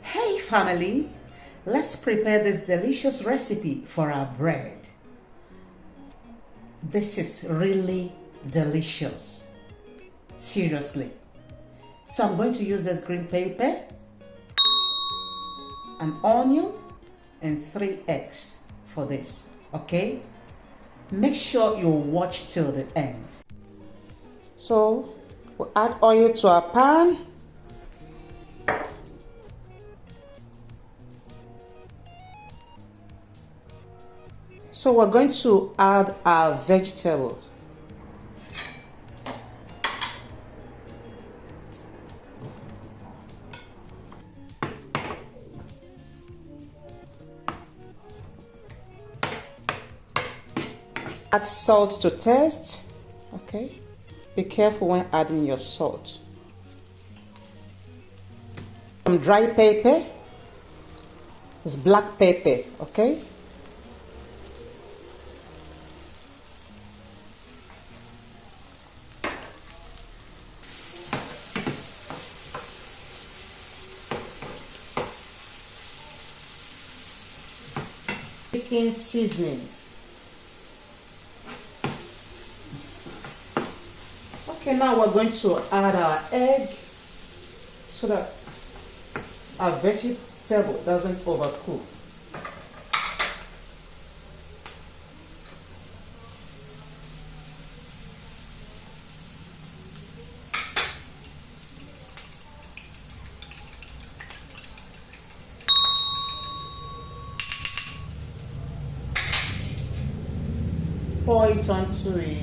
Hey family, let's prepare this delicious recipe for our bread. This is really delicious. Seriously. So I'm going to use this green pepper, an onion, and 3 eggs for this, okay? Make sure you watch till the end. So we'll add oil to our pan. So we're going to add our vegetables. Add salt to taste, okay? Be careful when adding your salt. Some dry pepper, it's black pepper, okay? Chicken seasoning. Okay, now we're going to add our egg so that our vegetable doesn't overcook. Pour it onto it.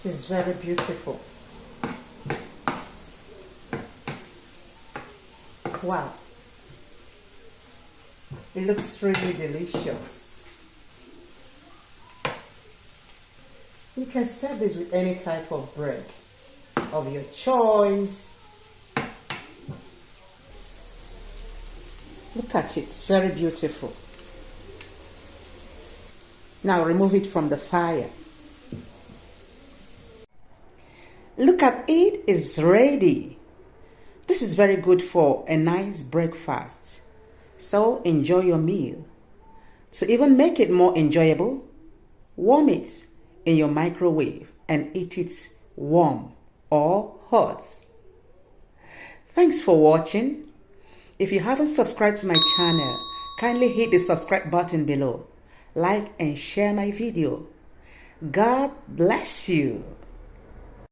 It is very beautiful. Wow. It looks really delicious. You can serve this with any type of bread of your choice. Look at it, very beautiful. Now remove it from the fire. Look at it, it's ready. This is very good for a nice breakfast. So enjoy your meal. To even make it more enjoyable, warm it in your microwave and eat it warm or hot. Thanks for watching. If you haven't subscribed to my channel, kindly hit the subscribe button below. Like and share my video. God bless you.